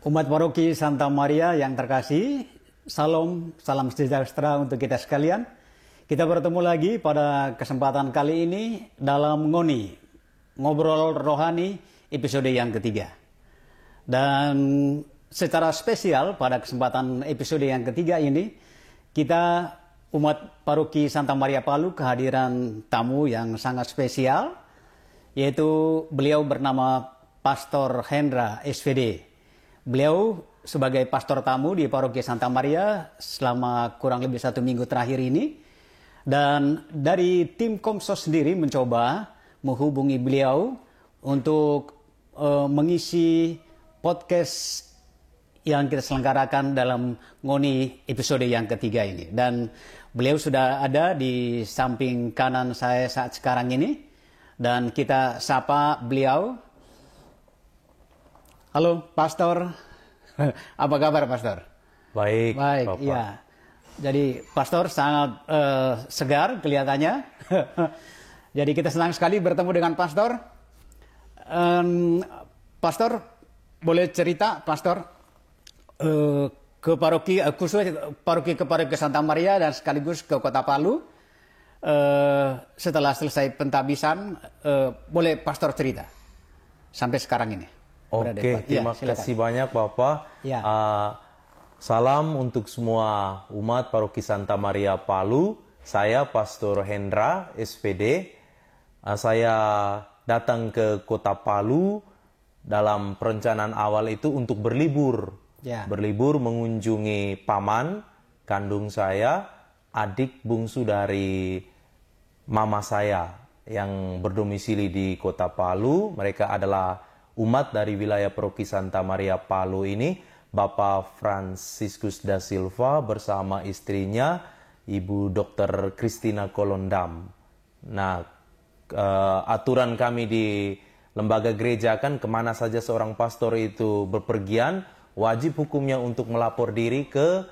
Umat Paroki Santa Maria yang terkasih, salam sejahtera untuk kita sekalian. Kita bertemu lagi pada kesempatan kali ini dalam Ngoni, Ngobrol Rohani episode yang ketiga. Dan secara spesial pada kesempatan episode yang ketiga ini, kita umat Paroki Santa Maria Palu kehadiran tamu yang sangat spesial, yaitu beliau bernama Pastor Hendra SVD. Beliau sebagai pastor tamu di Paroki Santa Maria selama kurang lebih 1 minggu terakhir ini. Dan dari tim Komsos sendiri mencoba menghubungi beliau untuk mengisi podcast yang kita selenggarakan dalam Ngoni episode yang ketiga ini. Dan beliau sudah ada di samping kanan saya saat sekarang ini. Dan kita sapa beliau. Halo, Pastor. Apa kabar, Pastor? Baik, Bapak. Iya. Jadi, Pastor sangat segar kelihatannya. Jadi, kita senang sekali bertemu dengan Pastor. Pastor, boleh cerita, Pastor, ke paroki, khusus paroki ke Paroki Santa Maria dan sekaligus ke Kota Palu. Setelah selesai pentabisan, boleh Pastor cerita sampai sekarang ini. Oke, terima kasih banyak Bapak. Ya. Salam untuk semua umat Paroki Santa Maria Palu. Saya Pastor Hendra SPD. Saya datang ke Kota Palu dalam perencanaan awal itu untuk berlibur. Ya. Berlibur mengunjungi paman kandung saya, adik bungsu dari mama saya yang berdomisili di Kota Palu. Mereka adalah umat dari wilayah Paroki Santa Maria Palu ini, Bapak Franciscus da Silva bersama istrinya, Ibu Dr. Christina Kolondam. Nah, aturan kami di lembaga gereja kan kemana saja seorang pastor itu berpergian, wajib hukumnya untuk melapor diri ke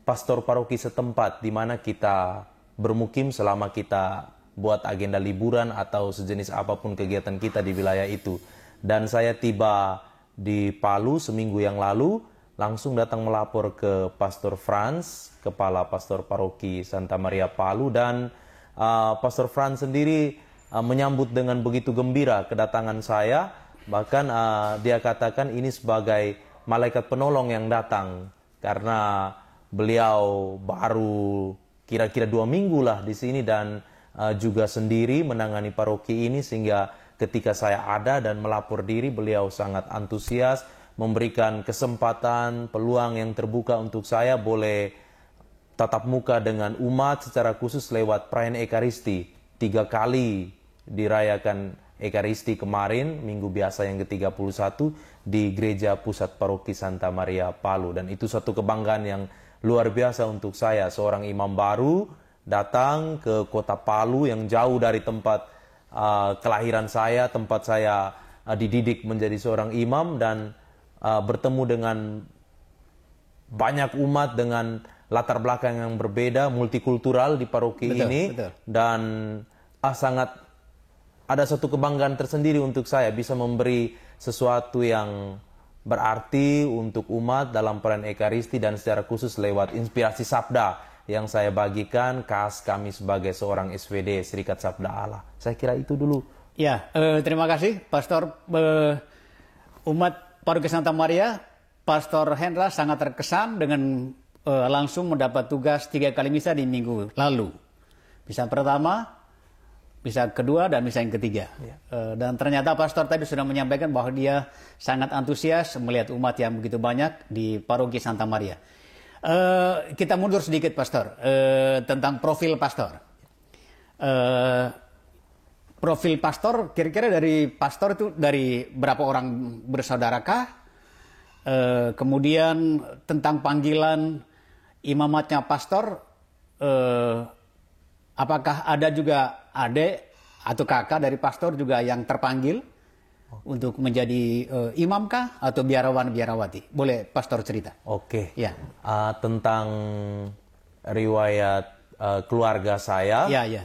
pastor paroki setempat di mana kita bermukim selama kita buat agenda liburan atau sejenis apapun kegiatan kita di wilayah itu. Dan saya tiba di Palu seminggu yang lalu, langsung datang melapor ke Pastor Franz, Kepala Pastor Paroki Santa Maria Palu. Dan Pastor Franz sendiri menyambut dengan begitu gembira kedatangan saya. Bahkan dia katakan ini sebagai malaikat penolong yang datang. Karena beliau baru kira-kira 2 minggu lah di sini dan juga sendiri menangani paroki ini, sehingga ketika saya ada dan melapor diri, beliau sangat antusias, memberikan kesempatan, peluang yang terbuka untuk saya boleh tatap muka dengan umat secara khusus lewat perayaan Ekaristi. 3 kali dirayakan Ekaristi kemarin, minggu biasa yang ke-31 di Gereja Pusat Paroki Santa Maria Palu. Dan itu satu kebanggaan yang luar biasa untuk saya, seorang imam baru datang ke Kota Palu yang jauh dari tempat kelahiran saya, tempat saya dididik menjadi seorang imam, dan bertemu dengan banyak umat dengan latar belakang yang berbeda, multikultural di paroki ini. Betul. Dan sangat ada satu kebanggaan tersendiri untuk saya bisa memberi sesuatu yang berarti untuk umat dalam perayaan Ekaristi, dan secara khusus lewat inspirasi sabda yang saya bagikan khas kami sebagai seorang SVD, Serikat Sabda Allah. Saya kira itu dulu. Ya, terima kasih Pastor. Umat Paroki Santa Maria, Pastor Hendra sangat terkesan dengan langsung mendapat tugas 3 kali misa di minggu lalu. Misa pertama, misa kedua, dan misa yang ketiga. Ya. Dan ternyata Pastor tadi sudah menyampaikan bahwa dia sangat antusias melihat umat yang begitu banyak di Paroki Santa Maria. Kita mundur sedikit, Pastor, tentang profil Pastor. Profil Pastor, kira-kira dari Pastor itu dari berapa orang bersaudarakah? Kemudian tentang panggilan imamatnya Pastor, apakah ada juga adik atau kakak dari Pastor juga yang terpanggil untuk menjadi imam kah atau biarawan-biarawati? Boleh Pastor cerita? Oke. Ya. Tentang riwayat keluarga saya. Ya, ya.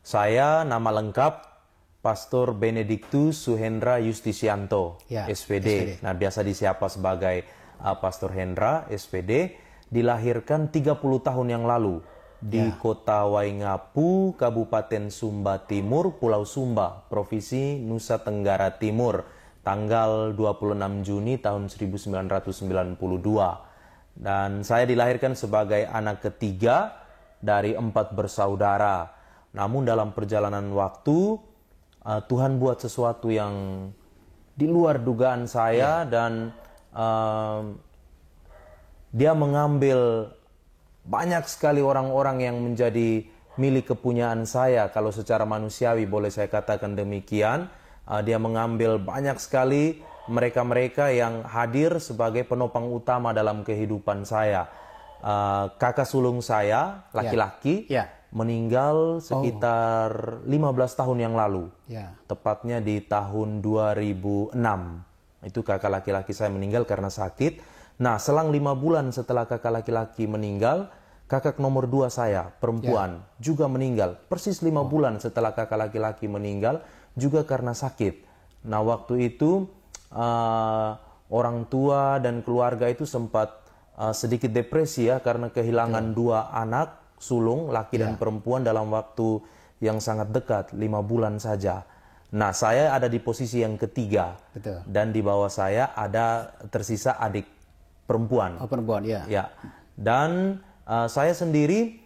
Saya nama lengkap Pastor Benedictus Suhendra Justisianto, Ya, SPD. Nah, biasa disiapa sebagai Pastor Hendra, SPD, dilahirkan 30 tahun yang lalu di kota Waingapu, Kabupaten Sumba Timur, Pulau Sumba, Provinsi Nusa Tenggara Timur, tanggal 26 Juni tahun 1992. Dan saya dilahirkan sebagai anak ketiga dari 4 bersaudara. Namun dalam perjalanan waktu, Tuhan buat sesuatu yang di luar dugaan saya dan Dia mengambil banyak sekali orang-orang yang menjadi milik kepunyaan saya. Kalau secara manusiawi boleh saya katakan demikian. Dia mengambil banyak sekali mereka-mereka yang hadir sebagai penopang utama dalam kehidupan saya. Kakak sulung saya, laki-laki, meninggal sekitar 15 tahun yang lalu. Tepatnya di tahun 2006. Itu kakak laki-laki saya meninggal karena sakit. Nah, selang 5 bulan setelah kakak laki-laki meninggal, kakak nomor 2 saya, perempuan, juga meninggal. Persis 5 bulan setelah kakak laki-laki meninggal, juga karena sakit. Nah, waktu itu orang tua dan keluarga itu sempat sedikit depresi ya, karena kehilangan 2 anak sulung, laki dan perempuan dalam waktu yang sangat dekat, 5 bulan saja. Nah, saya ada di posisi yang ketiga. Dan di bawah saya ada tersisa adik perempuan. Perempuan, ya. Dan saya sendiri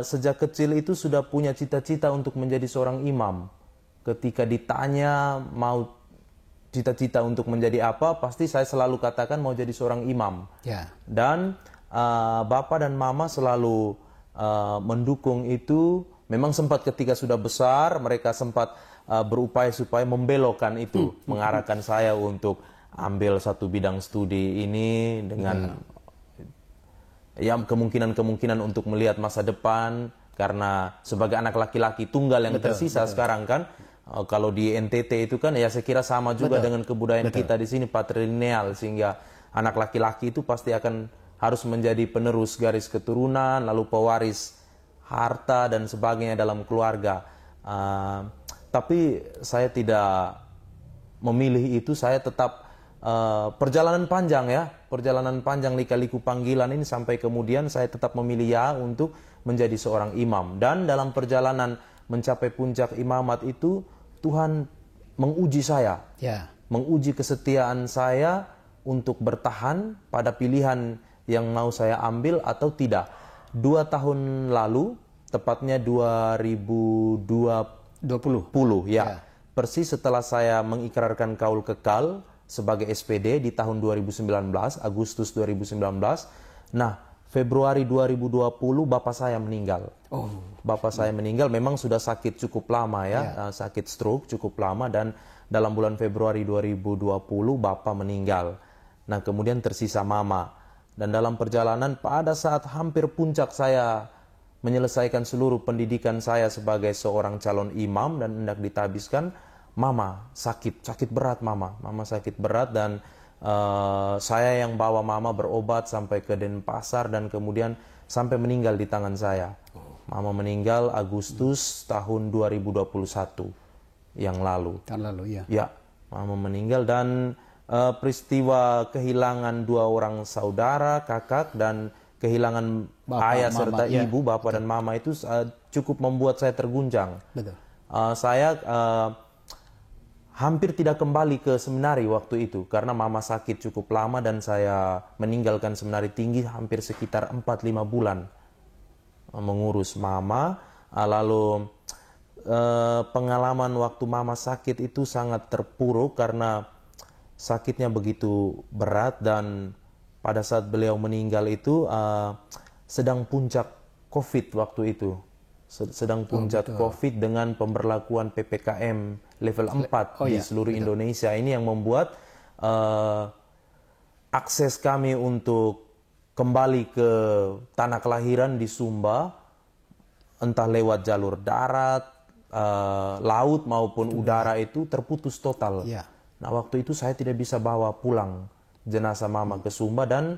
sejak kecil itu sudah punya cita-cita untuk menjadi seorang imam. Ketika ditanya mau cita-cita untuk menjadi apa, pasti saya selalu katakan mau jadi seorang imam. Dan Bapak dan Mama selalu mendukung itu. Memang sempat ketika sudah besar, mereka sempat berupaya supaya membelokkan itu, mengarahkan saya untuk ambil satu bidang studi ini dengan kemungkinan-kemungkinan untuk melihat masa depan, karena sebagai anak laki-laki tunggal yang tersisa sekarang kan, kalau di NTT itu kan ya saya kira sama juga dengan kebudayaan kita di sini patrilineal, sehingga anak laki-laki itu pasti akan harus menjadi penerus garis keturunan, lalu pewaris harta dan sebagainya dalam keluarga. Tapi saya tidak memilih itu, saya tetap perjalanan panjang lika-liku panggilan ini sampai kemudian saya tetap memilih untuk menjadi seorang imam. Dan dalam perjalanan mencapai puncak imamat itu, Tuhan menguji saya, menguji kesetiaan saya untuk bertahan pada pilihan yang mau saya ambil atau tidak. 2 tahun lalu, tepatnya 2020 ya. Persis setelah saya mengikrarkan kaul kekal sebagai SPD di tahun 2019, Agustus 2019. Nah, Februari 2020 bapak saya meninggal. Bapak saya meninggal, memang sudah sakit cukup lama ya, sakit stroke cukup lama, dan dalam bulan Februari 2020 bapak meninggal. Nah, kemudian tersisa mama. Dan dalam perjalanan pada saat hampir puncak saya menyelesaikan seluruh pendidikan saya sebagai seorang calon imam dan hendak ditabiskan, Mama sakit berat. Mama sakit berat, dan saya yang bawa Mama berobat sampai ke Denpasar dan kemudian sampai meninggal di tangan saya. Mama meninggal Agustus tahun 2021 yang lalu. Ya, Mama meninggal, dan peristiwa kehilangan 2 orang saudara, kakak, dan kehilangan ayah serta ibu, bapak dan mama itu cukup membuat saya terguncang. Saya hampir tidak kembali ke seminari waktu itu karena mama sakit cukup lama, dan saya meninggalkan seminari tinggi hampir sekitar 4-5 bulan mengurus mama. Lalu pengalaman waktu mama sakit itu sangat terpuruk karena sakitnya begitu berat, dan pada saat beliau meninggal itu sedang puncak COVID waktu itu. Sedang puncak COVID dengan pemberlakuan PPKM level 4 di seluruh Indonesia. Ini yang membuat akses kami untuk kembali ke tanah kelahiran di Sumba, entah lewat jalur darat, laut maupun udara, itu terputus total. Nah, waktu itu saya tidak bisa bawa pulang jenazah mama ke Sumba, dan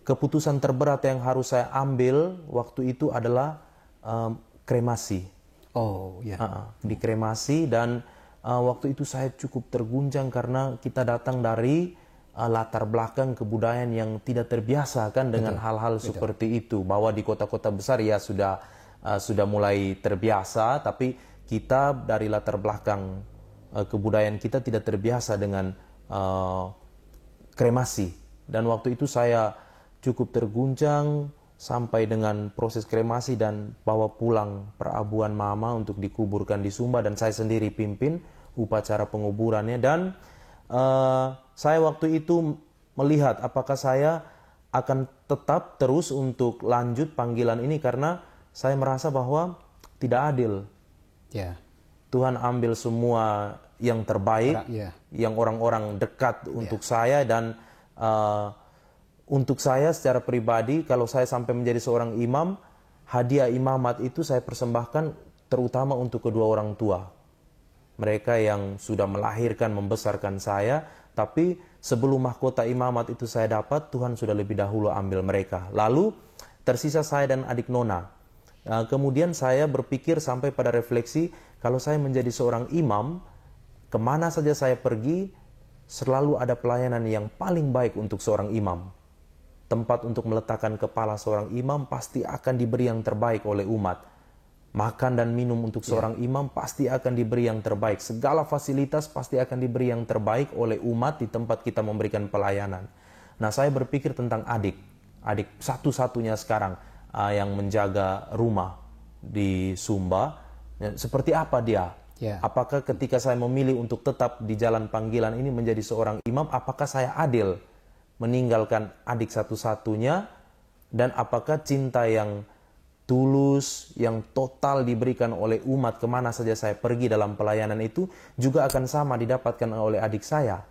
keputusan terberat yang harus saya ambil waktu itu adalah kremasi. Oh, ya. Dikremasi, dan waktu itu saya cukup terguncang karena kita datang dari latar belakang kebudayaan yang tidak terbiasa kan dengan hal-hal seperti itu. Bahwa di kota-kota besar ya sudah mulai terbiasa, tapi kita dari latar belakang kebudayaan kita tidak terbiasa dengan kremasi. Dan waktu itu saya cukup terguncang sampai dengan proses kremasi dan bawa pulang perabuan mama untuk dikuburkan di Sumba, dan saya sendiri pimpin upacara penguburannya. Dan saya waktu itu melihat apakah saya akan tetap terus untuk lanjut panggilan ini, karena saya merasa bahwa tidak adil. Ya. Tuhan ambil semua yang terbaik, yang orang-orang dekat untuk saya, dan untuk saya secara pribadi, kalau saya sampai menjadi seorang imam, hadiah imamat itu saya persembahkan terutama untuk kedua orang tua. Mereka yang sudah melahirkan, membesarkan saya, tapi sebelum mahkota imamat itu saya dapat, Tuhan sudah lebih dahulu ambil mereka. Lalu tersisa saya dan adik nona. Kemudian saya berpikir sampai pada refleksi, kalau saya menjadi seorang imam, kemana saja saya pergi, selalu ada pelayanan yang paling baik untuk seorang imam. Tempat untuk meletakkan kepala seorang imam pasti akan diberi yang terbaik oleh umat. Makan dan minum untuk seorang imam pasti akan diberi yang terbaik. Segala fasilitas pasti akan diberi yang terbaik oleh umat di tempat kita memberikan pelayanan. Nah, saya berpikir tentang adik satu-satunya sekarang yang menjaga rumah di Sumba. Seperti apa dia? Apakah ketika saya memilih untuk tetap di jalan panggilan ini menjadi seorang imam, apakah saya adil meninggalkan adik satu-satunya, dan apakah cinta yang tulus, yang total diberikan oleh umat kemana saja saya pergi dalam pelayanan itu juga akan sama didapatkan oleh adik saya.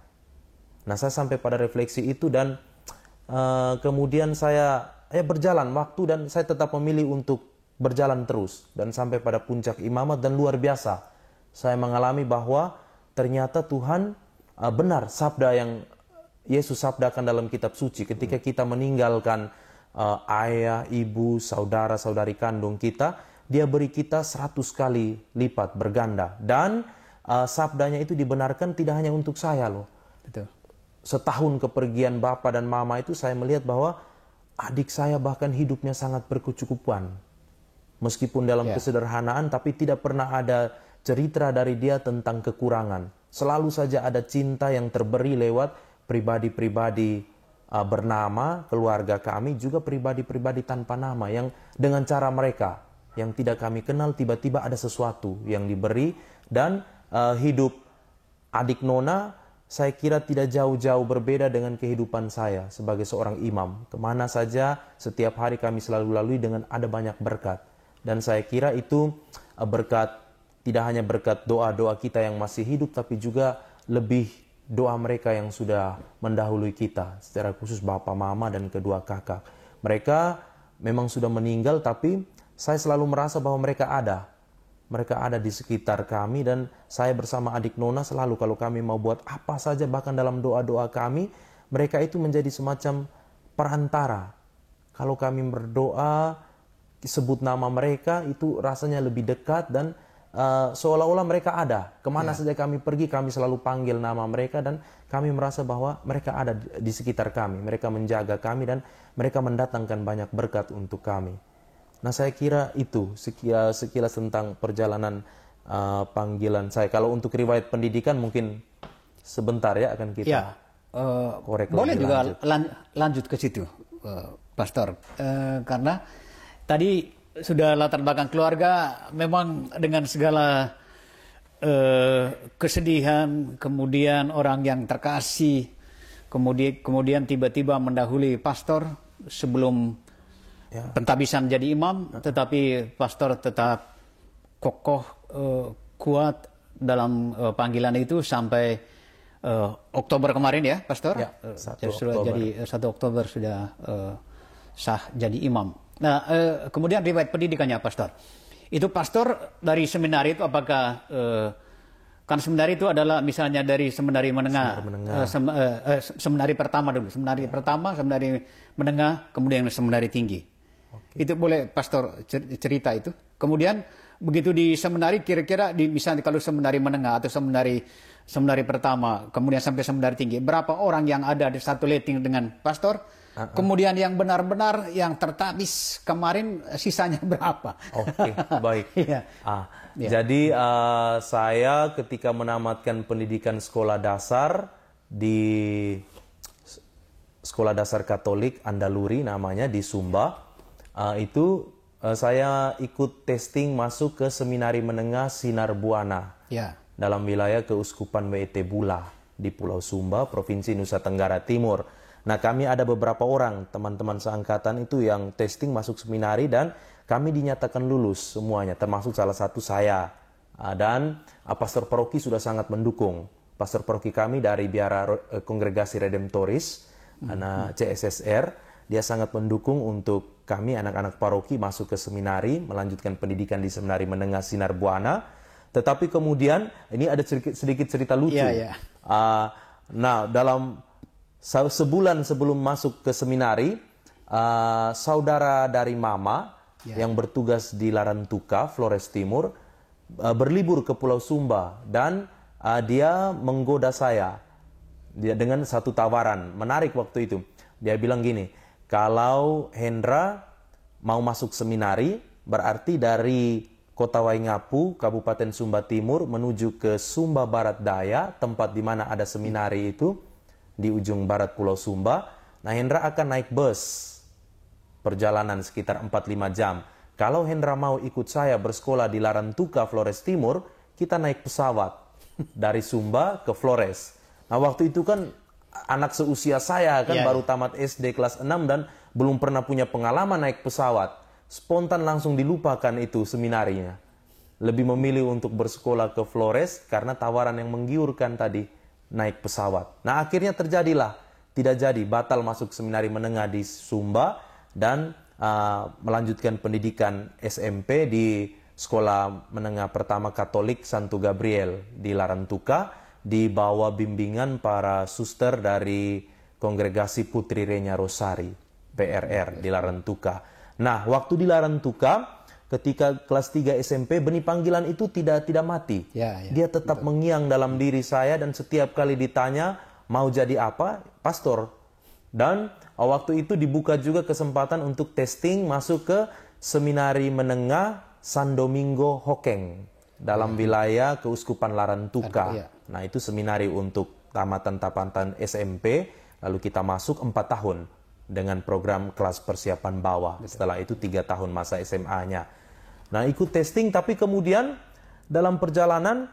Nah, saya sampai pada refleksi itu, dan kemudian saya berjalan waktu, dan saya tetap memilih untuk berjalan terus dan sampai pada puncak imamat. Dan luar biasa saya mengalami bahwa ternyata Tuhan benar sabda yang Yesus sabdakan dalam kitab suci, ketika kita meninggalkan ayah, ibu, saudara-saudari kandung kita, dia beri kita 100 kali lipat berganda. Dan sabdanya itu dibenarkan tidak hanya untuk saya loh. Betul. Setahun kepergian Bapak dan Mama itu, saya melihat bahwa adik saya bahkan hidupnya sangat berkecukupan. Meskipun dalam kesederhanaan, tapi tidak pernah ada cerita dari dia tentang kekurangan. Selalu saja ada cinta yang terberi lewat pribadi-pribadi bernama, keluarga kami, juga pribadi-pribadi tanpa nama, yang dengan cara mereka yang tidak kami kenal, tiba-tiba ada sesuatu yang diberi. Dan hidup adik nona, saya kira tidak jauh-jauh berbeda dengan kehidupan saya sebagai seorang imam. Kemana saja, setiap hari kami selalu lalui dengan ada banyak berkat. Dan saya kira itu berkat, tidak hanya berkat doa-doa kita yang masih hidup, tapi juga lebih doa mereka yang sudah mendahului kita, secara khusus Bapak, Mama, dan kedua kakak. Mereka memang sudah meninggal, tapi saya selalu merasa bahwa mereka ada. Mereka ada di sekitar kami, dan saya bersama adik nona selalu kalau kami mau buat apa saja, bahkan dalam doa-doa kami, mereka itu menjadi semacam perantara. Kalau kami berdoa, sebut nama mereka, itu rasanya lebih dekat, dan seolah-olah mereka ada. Kemana saja kami pergi, kami selalu panggil nama mereka, dan kami merasa bahwa mereka ada di sekitar kami. Mereka menjaga kami, dan mereka mendatangkan banyak berkat untuk kami. Nah, saya kira itu sekilas tentang perjalanan panggilan saya. Kalau untuk riwayat pendidikan mungkin sebentar ya akan kita korek. Boleh juga lanjut ke situ, Pastor. Karena tadi sudah latar belakang keluarga, memang dengan segala kesedihan, kemudian orang yang terkasih, kemudian tiba-tiba mendahului pastor sebelum pentabisan jadi imam, tetapi pastor tetap kokoh, kuat dalam panggilan itu sampai Oktober kemarin ya, Pastor? Ya, 1 sudah Oktober. Jadi 1 Oktober sudah sah jadi imam. Nah, kemudian riwayat pendidikannya, Pastor. Itu pastor dari seminari itu apakah kan seminari itu adalah misalnya dari seminari menengah, seminari pertama dulu, seminari pertama, seminari menengah, kemudian seminari tinggi. Itu boleh Pastor cerita itu. Kemudian begitu di seminari kira-kira misalnya kalau seminari menengah atau seminari pertama, kemudian sampai seminari tinggi, berapa orang yang ada di satu letting dengan pastor? Kemudian yang benar-benar yang tertabis kemarin sisanya berapa? Oke, baik. Iya. Jadi saya ketika menamatkan pendidikan sekolah dasar di Sekolah Dasar Katolik Andaluri namanya di Sumba, itu saya ikut testing masuk ke Seminari Menengah Sinar Buana dalam wilayah Keuskupan WT Bula di Pulau Sumba, Provinsi Nusa Tenggara Timur. Nah, kami ada beberapa orang teman-teman seangkatan itu yang testing masuk seminari dan kami dinyatakan lulus semuanya, termasuk salah satu saya. Dan pastor paroki sudah sangat mendukung. Pastor paroki kami dari Biara Kongregasi Redemptoris, anak CSSR, dia sangat mendukung untuk kami anak-anak paroki masuk ke seminari, melanjutkan pendidikan di Seminari Menengah Sinar Buana. Tetapi kemudian ini ada sedikit cerita lucu. Nah, dalam sebulan sebelum masuk ke seminari, saudara dari mama yang bertugas di Larantuka, Flores Timur, berlibur ke Pulau Sumba dan dia menggoda saya dengan satu tawaran menarik waktu itu. Dia bilang gini, kalau Hendra mau masuk seminari, berarti dari Kota Waingapu, Kabupaten Sumba Timur, menuju ke Sumba Barat Daya, tempat di mana ada seminari itu, di ujung barat Pulau Sumba. Nah, Hendra akan naik bus, perjalanan sekitar 4-5 jam. Kalau Hendra mau ikut saya bersekolah di Larantuka, Flores Timur, kita naik pesawat dari Sumba ke Flores. Nah, waktu itu kan anak seusia saya kan baru tamat SD kelas 6 dan belum pernah punya pengalaman naik pesawat. Spontan langsung dilupakan itu seminarinya. Lebih memilih untuk bersekolah ke Flores karena tawaran yang menggiurkan tadi, naik pesawat. Nah, akhirnya terjadilah. Tidak jadi, batal masuk seminari menengah di Sumba dan melanjutkan pendidikan SMP di Sekolah Menengah Pertama Katolik Santo Gabriel di Larantuka, di bawah bimbingan para suster dari Kongregasi Putri Renya Rosari, PRR di Larantuka. Nah, waktu di Larantuka, ketika kelas 3 SMP, benih panggilan itu tidak mati. Dia tetap mengiang dalam diri saya dan setiap kali ditanya, mau jadi apa? Pastor. Dan waktu itu dibuka juga kesempatan untuk testing masuk ke Seminari Menengah San Domingo Hokeng dalam wilayah Keuskupan Larantuka. Nah, itu seminari untuk tamatan-tamatan SMP, lalu kita masuk 4 tahun dengan program kelas persiapan bawah. Setelah itu 3 tahun masa SMA-nya. Nah, ikut testing, tapi kemudian dalam perjalanan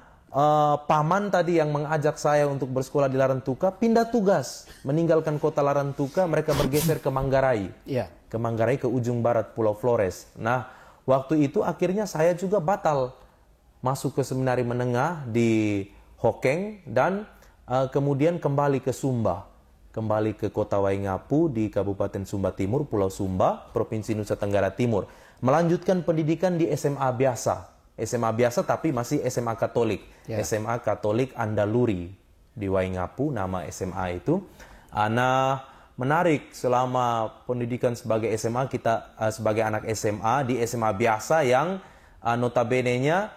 paman tadi yang mengajak saya untuk bersekolah di Larantuka pindah tugas, meninggalkan kota Larantuka, mereka bergeser ke Manggarai. Ke Manggarai, ke ujung barat Pulau Flores. Nah, waktu itu akhirnya saya juga batal masuk ke seminari menengah di Hokeng dan kemudian kembali ke Sumba. Kembali ke Kota Waingapu di Kabupaten Sumba Timur, Pulau Sumba, Provinsi Nusa Tenggara Timur. Melanjutkan pendidikan di SMA biasa. SMA biasa tapi masih SMA Katolik. SMA Katolik Andaluri di Waingapu, nama SMA itu. Nah, menarik selama pendidikan sebagai SMA, kita sebagai anak SMA di SMA biasa yang notabene-nya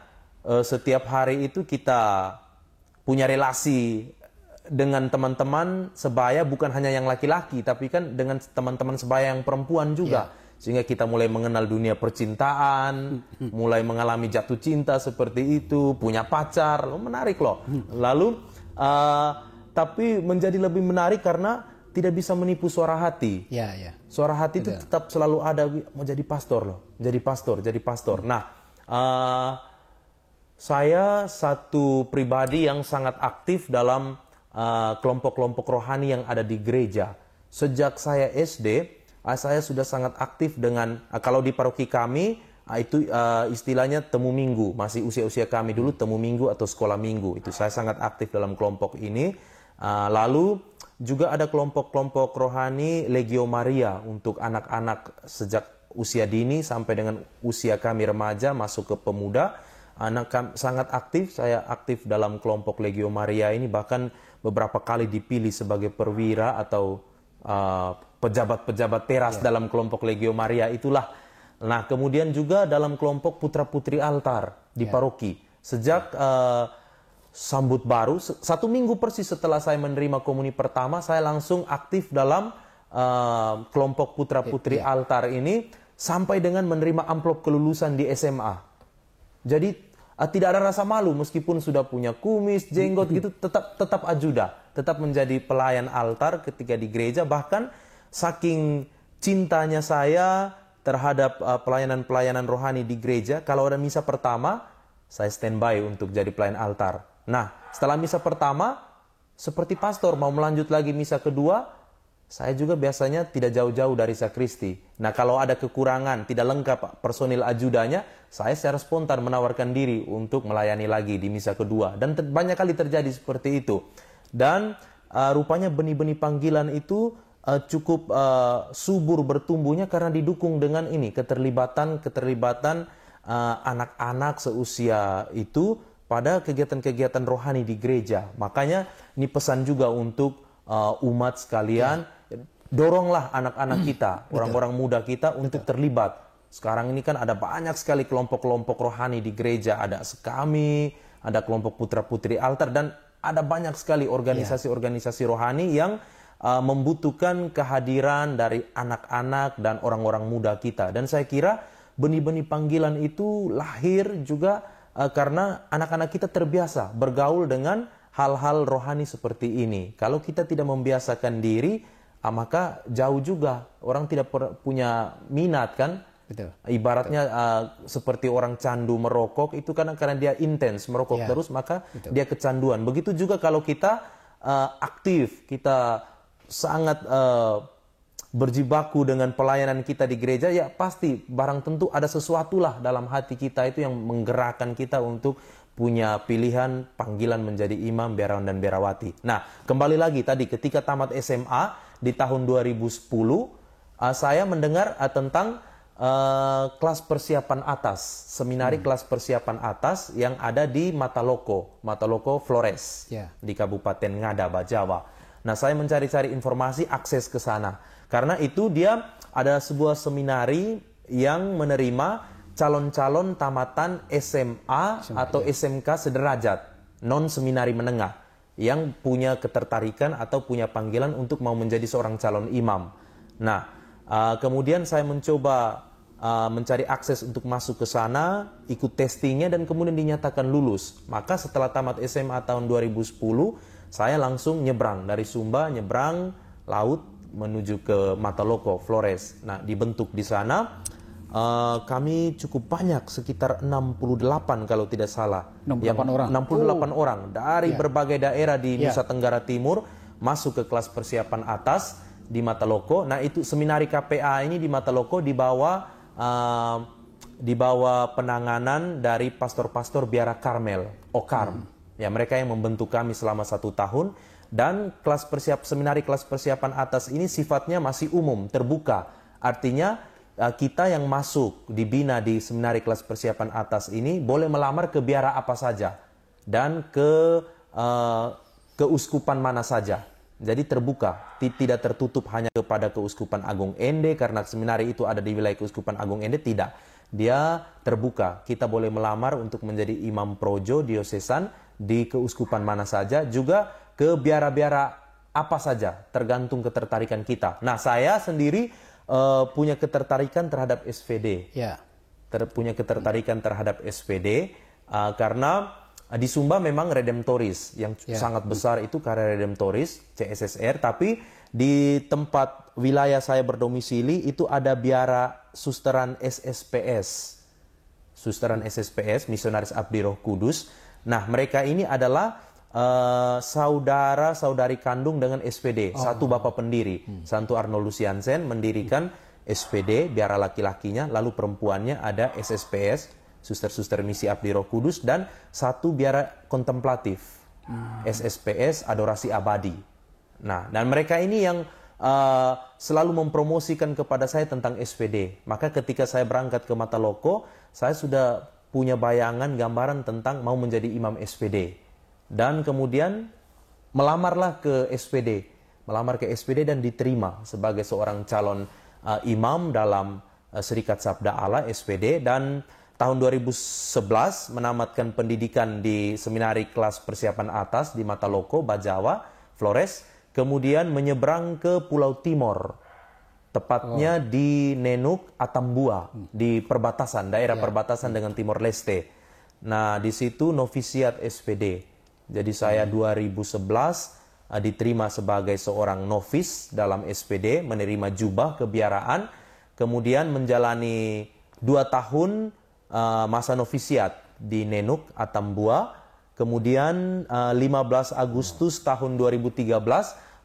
setiap hari itu kita punya relasi dengan teman-teman sebaya, bukan hanya yang laki-laki, tapi kan dengan teman-teman sebaya yang perempuan juga. Sehingga kita mulai mengenal dunia percintaan, mulai mengalami jatuh cinta seperti itu, punya pacar, menarik loh. Lalu, tapi menjadi lebih menarik karena tidak bisa menipu suara hati. Suara hati itu tetap selalu ada, mau jadi pastor loh, jadi pastor. Nah, saya satu pribadi yang sangat aktif dalam kelompok-kelompok rohani yang ada di gereja. Sejak saya SD, saya sudah sangat aktif dengan, kalau di paroki kami, itu istilahnya temu minggu. Masih usia-usia kami dulu temu minggu atau sekolah minggu. Itu saya sangat aktif dalam kelompok ini. Lalu juga ada kelompok-kelompok rohani Legio Maria untuk anak-anak sejak usia dini sampai dengan usia kami remaja masuk ke pemuda. Sangat aktif, saya aktif dalam kelompok Legio Maria ini, bahkan beberapa kali dipilih sebagai perwira atau pejabat-pejabat teras dalam kelompok Legio Maria itulah. Nah, kemudian juga dalam kelompok putra-putri altar di paroki. Sejak sambut baru, 1 minggu persis setelah saya menerima komuni pertama, saya langsung aktif dalam kelompok putra-putri altar ini sampai dengan menerima amplop kelulusan di SMA. Jadi tidak ada rasa malu meskipun sudah punya kumis, jenggot gitu, tetap ajuda, tetap menjadi pelayan altar ketika di gereja. Bahkan saking cintanya saya terhadap pelayanan-pelayanan rohani di gereja, kalau ada misa pertama, saya standby untuk jadi pelayan altar. Nah, setelah misa pertama, seperti pastor mau melanjut lagi misa kedua, saya juga biasanya tidak jauh-jauh dari sakristi. Nah, kalau ada kekurangan, tidak lengkap personil ajudanya, saya secara spontan menawarkan diri untuk melayani lagi di misa kedua. Dan banyak kali terjadi seperti itu. Dan rupanya benih-benih panggilan itu cukup subur bertumbuhnya karena didukung dengan ini, keterlibatan anak-anak seusia itu pada kegiatan-kegiatan rohani di gereja. Makanya ini pesan juga untuk umat sekalian, doronglah anak-anak kita, orang-orang muda kita untuk terlibat. Sekarang ini kan ada banyak sekali kelompok-kelompok rohani di gereja, ada sekami, ada kelompok putra-putri altar, dan ada banyak sekali organisasi-organisasi rohani yang membutuhkan kehadiran dari anak-anak dan orang-orang muda kita. Dan saya kira benih-benih panggilan itu lahir juga karena anak-anak kita terbiasa bergaul dengan hal-hal rohani seperti ini. Kalau kita tidak membiasakan diri, maka jauh juga. Orang tidak punya minat kan. Betul. Ibaratnya seperti orang candu merokok, itu karena dia intens merokok terus, maka dia kecanduan. Begitu juga kalau kita aktif, kita sangat berjibaku dengan pelayanan kita di gereja, ya pasti barang tentu ada sesuatu lah dalam hati kita itu yang menggerakkan kita untuk punya pilihan panggilan menjadi imam, biarawan dan biarawati. Nah, kembali lagi tadi ketika tamat SMA di tahun 2010, saya mendengar tentang kelas persiapan atas, seminari kelas persiapan atas yang ada di Mataloko Flores, di Kabupaten Ngada, Jawa. Nah, saya mencari-cari informasi akses ke sana. Karena itu dia ada sebuah seminari yang menerima calon-calon tamatan SMA atau SMK sederajat, non-seminari menengah, yang punya ketertarikan atau punya panggilan untuk mau menjadi seorang calon imam. Nah, kemudian saya mencoba mencari akses untuk masuk ke sana, ikut testingnya, dan kemudian dinyatakan lulus. Maka setelah tamat SMA tahun 2010, saya langsung nyebrang dari Sumba, nyebrang laut menuju ke Mataloko Flores. Nah, dibentuk di sana kami cukup banyak, sekitar 68 kalau tidak salah. 68 orang dari berbagai daerah di Nusa Tenggara Timur masuk ke kelas persiapan atas di Mataloko. Nah, itu seminari KPA ini di Mataloko di bawah penanganan dari pastor-pastor Biara Karmel, Okarm. Ya, mereka yang membentuk kami selama 1 tahun. Dan seminari kelas persiapan atas ini sifatnya masih umum, terbuka. Artinya kita yang masuk dibina di seminari kelas persiapan atas ini boleh melamar ke biara apa saja dan ke keuskupan mana saja. Jadi terbuka, tidak tertutup hanya kepada Keuskupan Agung Ende, karena seminari itu ada di wilayah Keuskupan Agung Ende, tidak. Dia terbuka, kita boleh melamar untuk menjadi imam projo diosesan di keuskupan mana saja, juga ke biara-biara apa saja, tergantung ketertarikan kita. Nah, saya sendiri punya ketertarikan terhadap SPD. Punya ketertarikan terhadap SPD karena di Sumba memang redemptoris yang sangat besar itu karya redemptoris CSSR, tapi di tempat wilayah saya berdomisili itu ada biara susteran SSPS. Susteran SSPS, Misionaris Abdi Roh Kudus. Nah, mereka ini adalah saudara-saudari kandung dengan SPD. Satu bapak pendiri, Santo Arnold Luciansen mendirikan SPD, biara laki-lakinya, lalu perempuannya ada SSPS, Suster-Suster Misi Abdi Roh Kudus, dan satu biara kontemplatif, SSPS Adorasi Abadi. Nah, dan mereka ini yang selalu mempromosikan kepada saya tentang SPD. Maka ketika saya berangkat ke Mataloko, saya sudah punya bayangan, gambaran tentang mau menjadi imam SPD. Dan kemudian melamarlah ke SPD. Melamar ke SPD dan diterima sebagai seorang calon imam dalam Serikat Sabda Allah SPD, dan tahun 2011 menamatkan pendidikan di seminari kelas persiapan atas di Mataloko, Bajawa, Flores, kemudian menyeberang ke Pulau Timor, tepatnya di Nenuk, Atambua, di perbatasan, daerah perbatasan dengan Timor Leste. Nah, di situ novisiat SPD. Jadi saya 2011 diterima sebagai seorang novis dalam SPD, menerima jubah kebiaraan, kemudian menjalani 2 tahun masa novisiat di Nenuk, Atambua. Kemudian 15 Agustus tahun 2013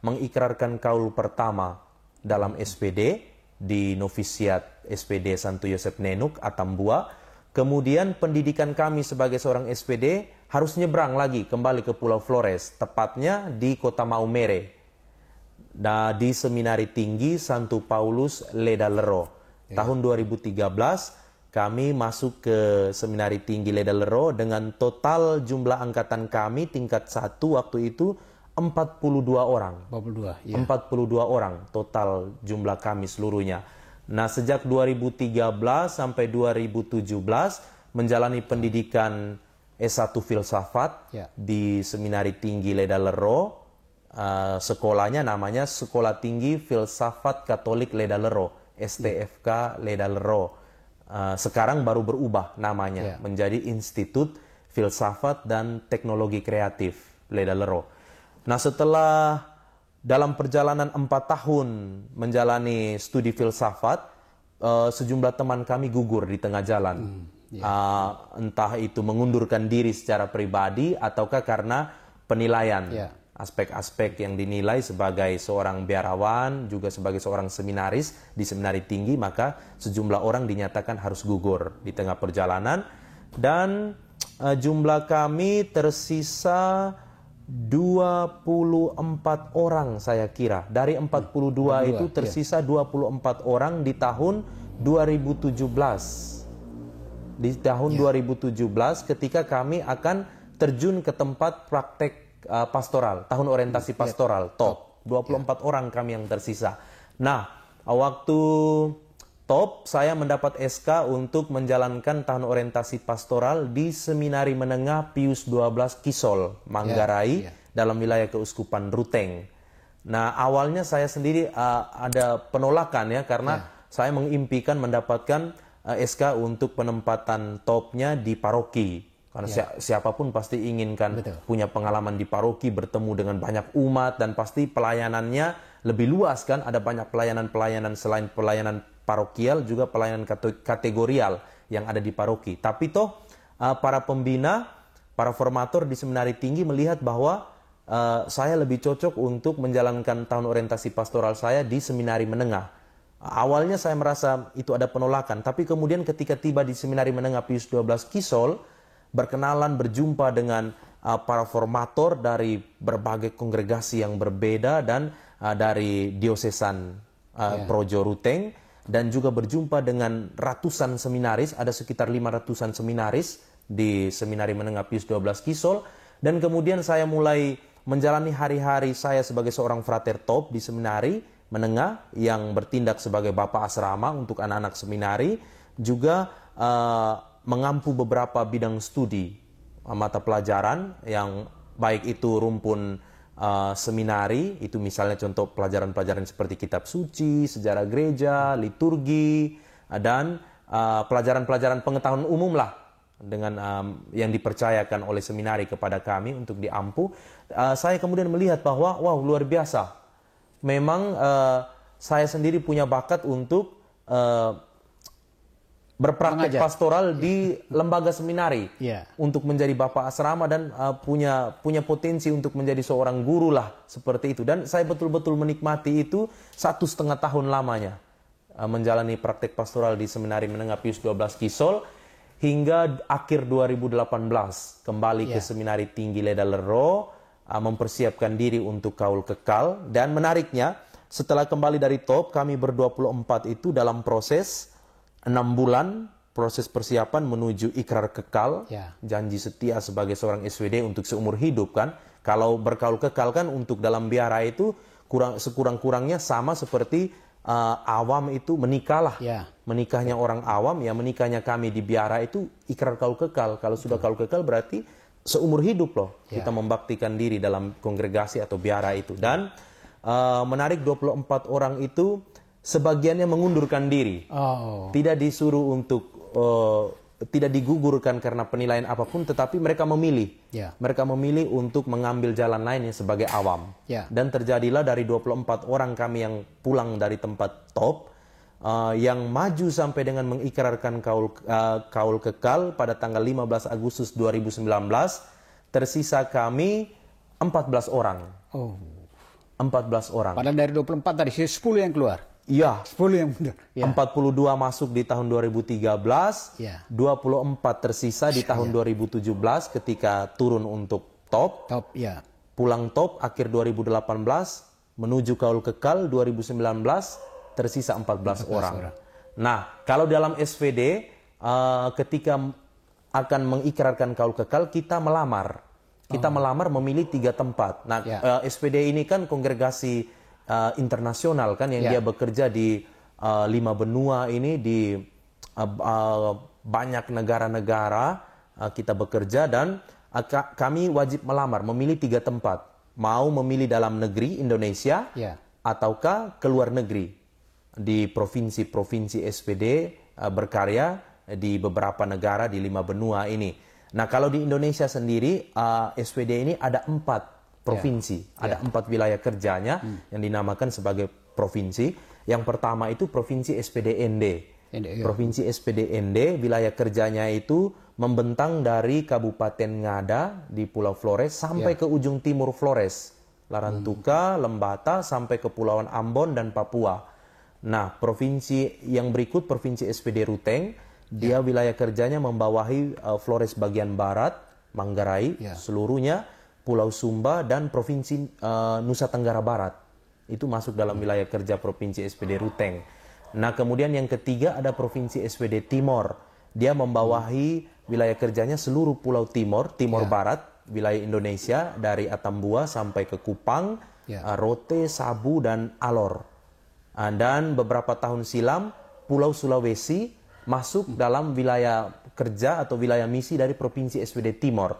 mengikrarkan kaul pertama dalam SPD di novisiat SPD Santo Yosef Nenuk, Atambua. Kemudian pendidikan kami sebagai seorang SPD harus nyebrang lagi kembali ke Pulau Flores, tepatnya di kota Maumere, di Seminari Tinggi Santo Paulus Ledalero. Tahun 2013 kami masuk ke Seminari Tinggi Ledalero dengan total jumlah angkatan kami tingkat 1 waktu itu 42 orang. 42, ya. 42 orang total jumlah kami seluruhnya. Nah, sejak 2013 sampai 2017 menjalani pendidikan S1 Filsafat di Seminari Tinggi Ledalero. Sekolahnya namanya Sekolah Tinggi Filsafat Katolik Ledalero, STFK Ledalero. Sekarang baru berubah namanya menjadi Institut Filsafat dan Teknologi Kreatif Ledalero. Nah, setelah dalam perjalanan 4 tahun menjalani studi filsafat, sejumlah teman kami gugur di tengah jalan. Entah itu mengundurkan diri secara pribadi ataukah karena penilaian. Aspek-aspek yang dinilai sebagai seorang biarawan, juga sebagai seorang seminaris di seminari tinggi, maka sejumlah orang dinyatakan harus gugur di tengah perjalanan. Dan jumlah kami tersisa 24 orang saya kira. Dari 42 itu tersisa 24 orang di tahun 2017. Di tahun 2017 ketika kami akan terjun ke tempat praktek pastoral, tahun orientasi pastoral, TOP. 24 orang kami yang tersisa. Nah, waktu TOP saya mendapat SK untuk menjalankan tahun orientasi pastoral di Seminari Menengah Pius XII Kisol, Manggarai, dalam wilayah Keuskupan Ruteng. Nah, awalnya saya sendiri ada penolakan ya, karena saya mengimpikan mendapatkan SK untuk penempatan TOP-nya di paroki. Karena siapapun pasti inginkan punya pengalaman di paroki, bertemu dengan banyak umat, dan pasti pelayanannya lebih luas kan. Ada banyak pelayanan-pelayanan selain pelayanan parokial, juga pelayanan kategorial yang ada di paroki. Tapi toh para pembina, para formator di seminari tinggi melihat bahwa saya lebih cocok untuk menjalankan tahun orientasi pastoral saya di seminari menengah. Awalnya saya merasa itu ada penolakan, tapi kemudian ketika tiba di Seminari Menengah Pius XII Kisol, berkenalan, berjumpa dengan para formator dari berbagai kongregasi yang berbeda dan dari diosesan Projo Ruteng, dan juga berjumpa dengan ratusan seminaris, ada sekitar 500-an seminaris di Seminari Menengah Pius XII Kisol, dan kemudian saya mulai menjalani hari-hari saya sebagai seorang frater top di seminari menengah yang bertindak sebagai bapak asrama untuk anak-anak seminari, juga mengampu beberapa bidang studi mata pelajaran yang baik itu rumpun seminari, itu misalnya contoh pelajaran-pelajaran seperti kitab suci, sejarah gereja, liturgi, dan pelajaran-pelajaran pengetahuan umum lah dengan yang dipercayakan oleh seminari kepada kami untuk diampu. Saya kemudian melihat bahwa wow, luar biasa. Memang saya sendiri punya bakat untuk berpraktek pastoral di lembaga seminari, untuk menjadi bapak asrama, dan punya potensi untuk menjadi seorang guru lah, seperti itu. Dan saya betul-betul menikmati itu 1,5 tahun lamanya menjalani praktek pastoral di Seminari Menengah Pius XII Kisol hingga akhir 2018 kembali ke Seminari Tinggi Ledalero, mempersiapkan diri untuk kaul kekal. Dan menariknya, setelah kembali dari TOP, kami ber-24 itu dalam proses 6 bulan proses persiapan menuju ikrar kekal, janji setia sebagai seorang SWD untuk seumur hidup kan. Kalau berkaul kekal kan untuk dalam biara itu sekurang-kurangnya sama seperti awam itu menikahlah. Ya. Menikahnya orang awam, ya menikahnya kami di biara itu ikrar kaul kekal. Kalau sudah kaul kekal berarti seumur hidup loh kita membaktikan diri dalam kongregasi atau biara itu. Dan menarik 24 orang itu sebagiannya mengundurkan diri. Tidak disuruh untuk tidak digugurkan karena penilaian apapun, tetapi mereka memilih. Mereka memilih untuk mengambil jalan lainnya sebagai awam. Dan terjadilah dari 24 orang kami yang pulang dari tempat top, yang maju sampai dengan mengikrarkan kaul kekal pada tanggal 15 Agustus 2019, tersisa kami 14 orang. 14 orang. Padahal dari 24 tadi 10 yang keluar. Iya. 10 yang mundur. 42 masuk di tahun 2013, 24 tersisa di tahun 2017 ketika turun untuk top. Pulang top akhir 2018 menuju kaul kekal 2019 tersisa 14 orang. Nah, kalau dalam SVD ketika akan mengikrarkan kaul kekal kita melamar. Kita melamar memilih 3 tempat. Nah, SVD ini kan kongregasi internasional kan yang dia bekerja di 5 benua ini, di banyak negara-negara kita bekerja, dan kami wajib melamar memilih 3 tempat. Mau memilih dalam negeri Indonesia ataukah ke luar negeri di provinsi-provinsi SPD berkarya di beberapa negara di 5 benua ini. Nah, kalau di Indonesia sendiri SPD ini ada 4 provinsi, ada 4 wilayah kerjanya yang dinamakan sebagai provinsi. Yang pertama itu Provinsi SPD ND. Provinsi SPD ND, wilayah kerjanya itu membentang dari Kabupaten Ngada di Pulau Flores sampai ke ujung timur Flores, Larantuka, Lembata, sampai ke Kepulauan Ambon dan Papua. Nah, provinsi yang berikut Provinsi SPD Ruteng, dia wilayah kerjanya membawahi Flores bagian barat, Manggarai seluruhnya, Pulau Sumba, dan Provinsi Nusa Tenggara Barat. Itu masuk dalam wilayah kerja Provinsi SPD Ruteng. Nah, kemudian yang ketiga ada Provinsi SPD Timor. Dia membawahi wilayah kerjanya seluruh Pulau Timor, Timor Barat, wilayah Indonesia dari Atambua sampai ke Kupang, Rote, Sabu, dan Alor. Dan beberapa tahun silam Pulau Sulawesi masuk dalam wilayah kerja atau wilayah misi dari Provinsi SPD Timor.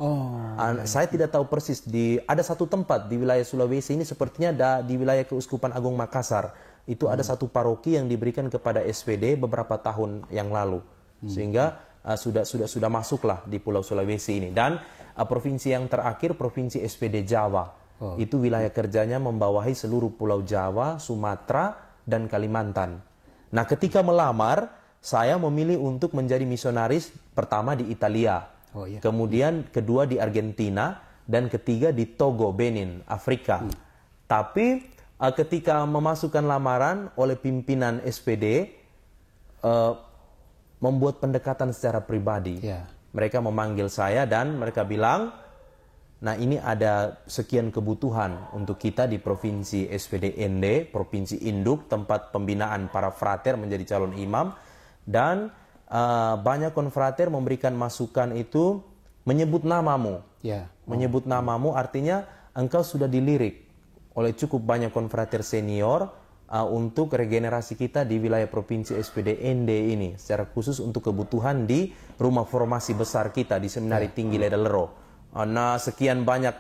Saya tidak tahu persis, ada satu tempat di wilayah Sulawesi ini sepertinya di wilayah Keuskupan Agung Makassar. Itu ada satu paroki yang diberikan kepada SPD beberapa tahun yang lalu. Sehingga sudah masuklah di Pulau Sulawesi ini. Dan provinsi yang terakhir Provinsi SPD Jawa. Itu wilayah kerjanya membawahi seluruh Pulau Jawa, Sumatera, dan Kalimantan. Nah, ketika melamar, saya memilih untuk menjadi misionaris pertama di Italia, kemudian kedua di Argentina, dan ketiga di Togo, Benin, Afrika. Tapi ketika memasukkan lamaran oleh pimpinan SPD, membuat pendekatan secara pribadi. Mereka memanggil saya dan mereka bilang, nah ini ada sekian kebutuhan untuk kita di Provinsi SPD ND, Provinsi Induk, tempat pembinaan para frater menjadi calon imam. Dan banyak konfrater memberikan masukan itu menyebut namamu. Menyebut namamu artinya engkau sudah dilirik oleh cukup banyak konfrater senior untuk regenerasi kita di wilayah Provinsi SPD ND ini. Secara khusus untuk kebutuhan di rumah formasi besar kita di Seminari Tinggi Ledalero. Nah, sekian banyak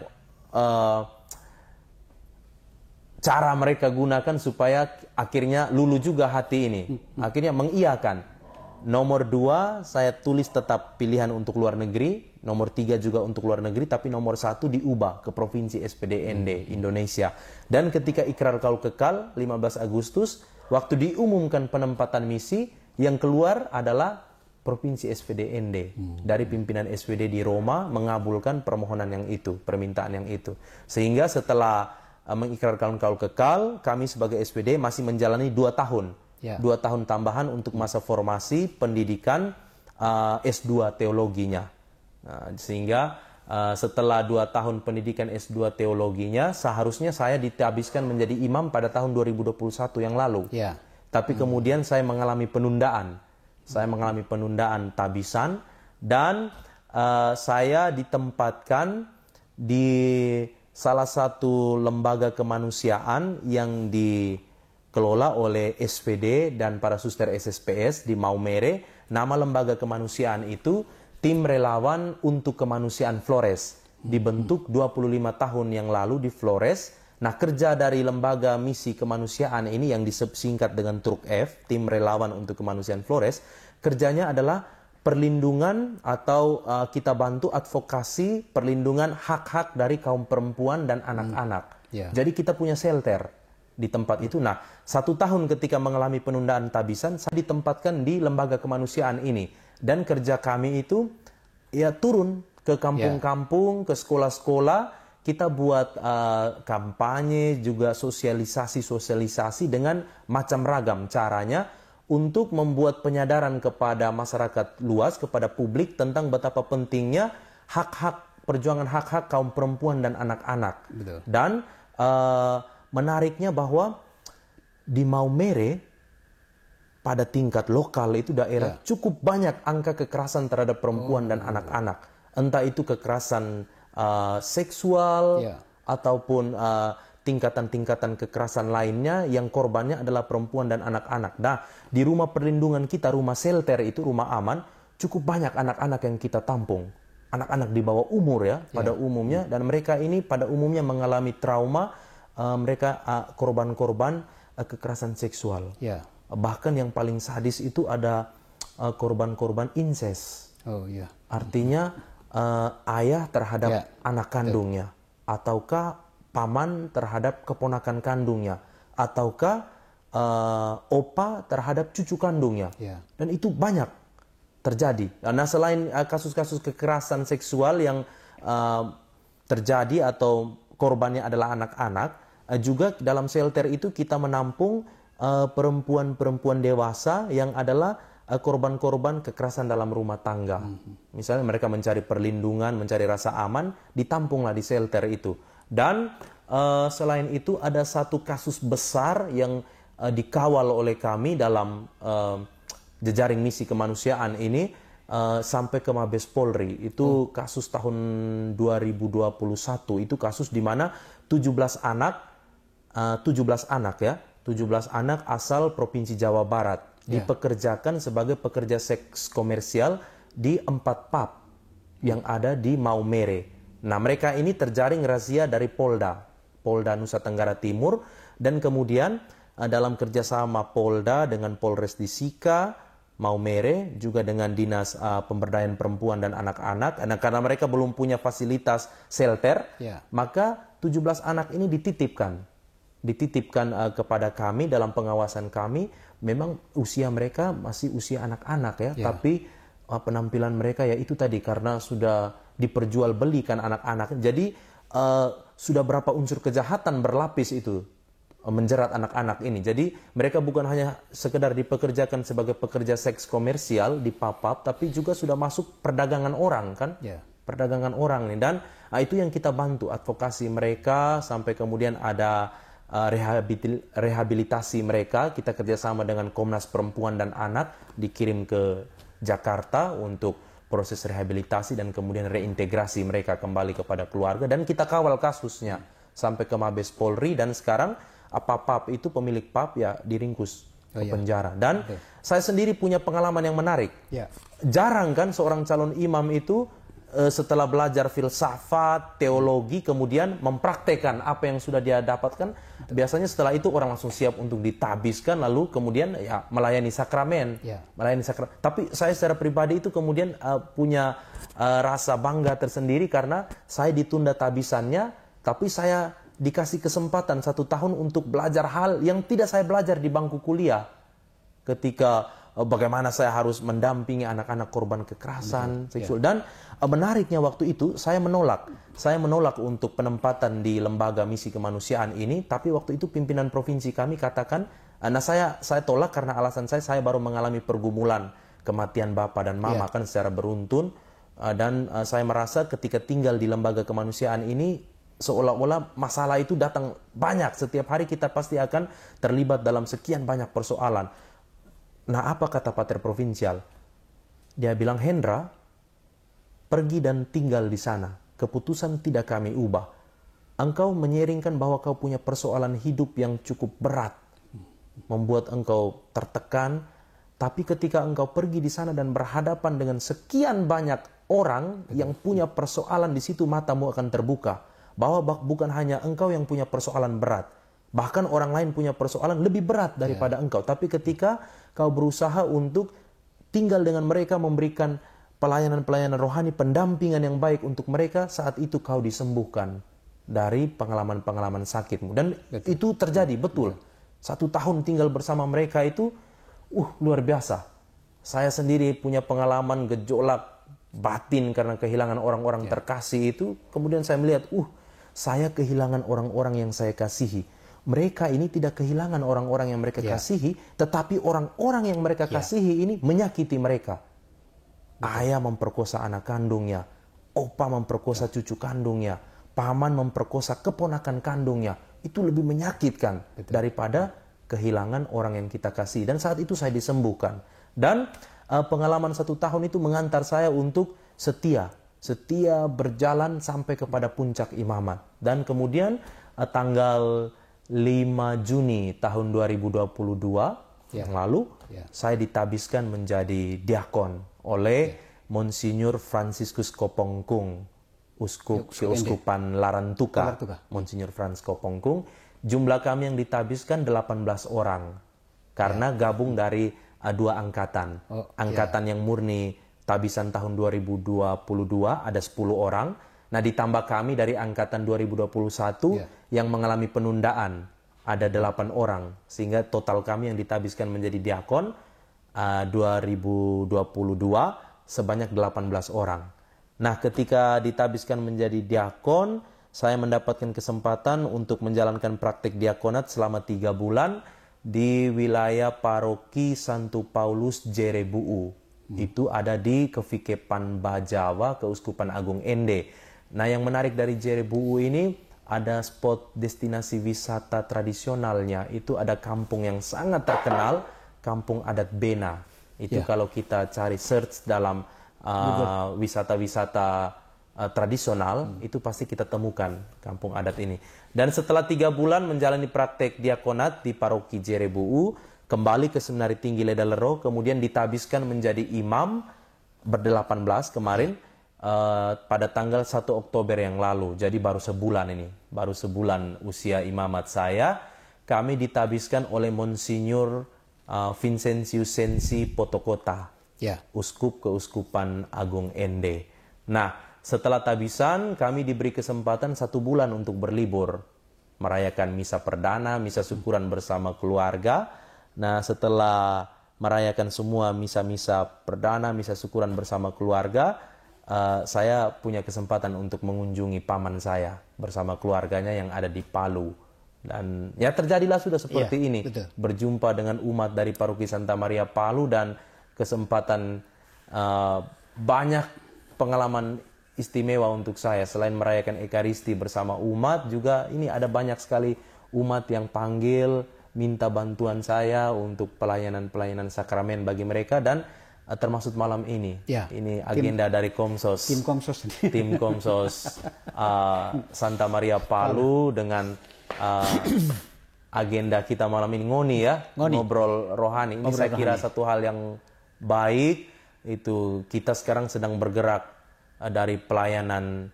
cara mereka gunakan supaya akhirnya lulu juga hati ini. Akhirnya mengiyakan. Nomor 2 saya tulis tetap pilihan untuk luar negeri. Nomor 3 juga untuk luar negeri. Tapi nomor 1 diubah ke Provinsi SPD ND Indonesia. Dan ketika ikrar kaul kekal 15 Agustus, waktu diumumkan penempatan misi, yang keluar adalah Provinsi SPD ND. Dari pimpinan SPD di Roma mengabulkan permohonan yang itu, permintaan yang itu. Sehingga setelah mengikrarkan kaul kekal, kami sebagai SPD masih menjalani 2 tahun. 2 tahun tambahan untuk masa formasi pendidikan S2 teologinya. Sehingga setelah 2 tahun pendidikan S2 teologinya, seharusnya saya dihabiskan menjadi imam pada tahun 2021 yang lalu. Tapi kemudian saya mengalami penundaan. Saya mengalami penundaan tabisan dan saya ditempatkan di salah satu lembaga kemanusiaan yang dikelola oleh SPD dan para suster SSPS di Maumere. Nama lembaga kemanusiaan itu Tim Relawan untuk Kemanusiaan Flores. Dibentuk 25 tahun yang lalu di Flores. Nah, kerja dari lembaga misi kemanusiaan ini yang disingkat dengan TRUK-F, Tim Relawan untuk Kemanusiaan Flores, kerjanya adalah perlindungan atau kita bantu advokasi perlindungan hak-hak dari kaum perempuan dan anak-anak. Jadi kita punya shelter di tempat itu. Nah, 1 tahun ketika mengalami penundaan tabisan, saya ditempatkan di lembaga kemanusiaan ini. Dan kerja kami itu ya turun ke kampung-kampung, ke sekolah-sekolah, kita buat kampanye, juga sosialisasi dengan macam ragam caranya untuk membuat penyadaran kepada masyarakat luas, kepada publik tentang betapa pentingnya hak-hak, perjuangan hak-hak kaum perempuan dan anak-anak. Dan menariknya bahwa di Maumere, pada tingkat lokal itu daerah cukup banyak angka kekerasan terhadap perempuan dan anak-anak. Entah itu kekerasan seksual ataupun tingkatan-tingkatan kekerasan lainnya yang korbannya adalah perempuan dan anak-anak. Nah, di rumah perlindungan kita, rumah shelter itu, rumah aman, cukup banyak anak-anak yang kita tampung. Anak-anak di bawah umur pada umumnya, dan mereka ini pada umumnya mengalami trauma, mereka korban-korban kekerasan seksual. Bahkan yang paling sadis itu ada korban-korban incest. Artinya ayah terhadap anak kandungnya, ataukah paman terhadap keponakan kandungnya, ataukah opa terhadap cucu kandungnya. Dan itu banyak terjadi. Nah, selain kasus-kasus kekerasan seksual yang terjadi atau korbannya adalah anak-anak, juga dalam shelter itu kita menampung perempuan-perempuan dewasa yang adalah korban-korban kekerasan dalam rumah tangga. Misalnya mereka mencari perlindungan, mencari rasa aman, ditampunglah di shelter itu. Dan selain itu ada satu kasus besar yang dikawal oleh kami dalam jejaring misi kemanusiaan ini sampai ke Mabes Polri. Itu kasus tahun 2021. Itu kasus di mana 17 anak asal Provinsi Jawa Barat dipekerjakan sebagai pekerja seks komersial di 4 pub yang ada di Maumere. Nah, mereka ini terjaring razia dari Polda Nusa Tenggara Timur, dan kemudian dalam kerjasama Polda dengan Polres di Sika, Maumere, juga dengan Dinas Pemberdayaan Perempuan dan Anak-anak, karena mereka belum punya fasilitas shelter, maka 17 anak ini dititipkan kepada kami dalam pengawasan kami. Memang usia mereka masih usia anak-anak tapi penampilan mereka ya itu tadi, karena sudah diperjualbelikan anak-anak. Jadi sudah berapa unsur kejahatan berlapis itu menjerat anak-anak ini. Jadi mereka bukan hanya sekedar dipekerjakan sebagai pekerja seks komersial di pub, tapi juga sudah masuk perdagangan orang kan? Perdagangan orang nih. Dan itu yang kita bantu, advokasi mereka sampai kemudian ada rehabilitasi mereka. Kita kerjasama dengan Komnas Perempuan dan Anak, dikirim ke Jakarta untuk proses rehabilitasi dan kemudian reintegrasi mereka kembali kepada keluarga. Dan kita kawal kasusnya sampai ke Mabes Polri, dan sekarang pub itu, pemilik pub diringkus ke penjara. Dan saya sendiri punya pengalaman yang menarik. Jarang kan seorang calon imam itu setelah belajar filsafat, teologi, kemudian mempraktekkan apa yang sudah dia dapatkan. Biasanya setelah itu orang langsung siap untuk ditabiskan, lalu kemudian melayani sakramen. Tapi saya secara pribadi itu kemudian punya rasa bangga tersendiri karena saya ditunda tabisannya, tapi saya dikasih kesempatan 1 tahun untuk belajar hal yang tidak saya belajar di bangku kuliah. Ketika bagaimana saya harus mendampingi anak-anak korban kekerasan seksual. Dan menariknya waktu itu saya menolak untuk penempatan di lembaga misi kemanusiaan ini, tapi waktu itu pimpinan provinsi kami katakan, nah saya tolak karena alasan saya baru mengalami pergumulan kematian bapak dan mama kan secara beruntun, dan saya merasa ketika tinggal di lembaga kemanusiaan ini seolah-olah masalah itu datang banyak, setiap hari kita pasti akan terlibat dalam sekian banyak persoalan. Nah, apa kata Pater Provinsial? Dia bilang, Hendra, pergi dan tinggal di sana. Keputusan tidak kami ubah. Engkau menyiringkan bahwa kau punya persoalan hidup yang cukup berat. membuat engkau tertekan. Tapi ketika engkau pergi di sana dan berhadapan dengan sekian banyak orang yang punya persoalan, di situ matamu akan terbuka. Bahwa bukan hanya engkau yang punya persoalan berat. Bahkan orang lain punya persoalan lebih berat daripada engkau. Tapi ketika kau berusaha untuk tinggal dengan mereka, memberikan pelayanan-pelayanan rohani, pendampingan yang baik untuk mereka, saat itu kau disembuhkan dari pengalaman-pengalaman sakitmu. Dan itu terjadi, betul. 1 tahun tinggal bersama mereka itu, luar biasa. Saya sendiri punya pengalaman gejolak batin karena kehilangan orang-orang terkasih itu. Kemudian saya melihat, saya kehilangan orang-orang yang saya kasihi. Mereka ini tidak kehilangan orang-orang yang mereka kasihi, tetapi orang-orang yang mereka kasihi ini menyakiti mereka. Ayah memperkosa anak kandungnya, opa memperkosa cucu kandungnya, paman memperkosa keponakan kandungnya. Itu lebih menyakitkan daripada kehilangan orang yang kita kasih. Dan saat itu saya disembuhkan. Dan pengalaman 1 tahun itu mengantar saya untuk setia berjalan sampai kepada puncak imamat. Dan kemudian tanggal 5 Juni tahun 2022 yang lalu, saya ditabiskan menjadi diakon oleh Monsinyur Franciscus Kopongkung, Keuskupan Larantuka. Monsinyur Franz Kopongkung. Jumlah kami yang ditabiskan 18 orang. Karena gabung dari 2 angkatan. Angkatan yang murni tabisan tahun 2022 ada 10 orang. Nah, ditambah kami dari angkatan 2021 yang mengalami penundaan ada 8 orang. Sehingga total kami yang ditabiskan menjadi diakon 2022 sebanyak 18 orang. Nah, ketika ditabiskan menjadi diakon, saya mendapatkan kesempatan untuk menjalankan praktik diakonat selama 3 bulan di wilayah paroki Santo Paulus Jerebuu. Itu ada di Kevikepan Bajawa, Keuskupan Agung Ende. Nah, yang menarik dari Jerebuu ini ada spot destinasi wisata tradisionalnya. Itu ada kampung yang sangat terkenal, Kampung Adat Bena. Itu kalau kita cari search dalam wisata-wisata tradisional, itu pasti kita temukan kampung adat ini. Dan setelah 3 bulan menjalani praktek diakonat di paroki Jerebuu, kembali ke Seminari Tinggi Ledalero, kemudian ditabiskan menjadi imam ber-18 kemarin pada tanggal 1 Oktober yang lalu. Jadi baru sebulan ini, baru sebulan usia imamat saya, kami ditabiskan oleh Monsinyur Vincentius Sensi Potokota, Uskup Keuskupan Agung Ende. Nah, setelah tabisan, kami diberi kesempatan 1 bulan untuk berlibur, merayakan misa perdana, misa syukuran bersama keluarga. Nah, setelah merayakan semua misa-misa perdana, misa syukuran bersama keluarga, saya punya kesempatan untuk mengunjungi paman saya bersama keluarganya yang ada di Palu. Dan ya terjadilah sudah seperti ini. Betul. Berjumpa dengan umat dari Paroki Santa Maria Palu dan kesempatan banyak pengalaman istimewa untuk saya. Selain merayakan Ekaristi bersama umat, juga ini ada banyak sekali umat yang panggil, minta bantuan saya untuk pelayanan-pelayanan sakramen bagi mereka. Dan termasuk malam ini, ini agenda dari Komsos. Tim Komsos Santa Maria Palu dengan agenda kita malam ini ngobrol rohani. Ini saya kira satu hal yang baik. Itu kita sekarang sedang bergerak dari pelayanan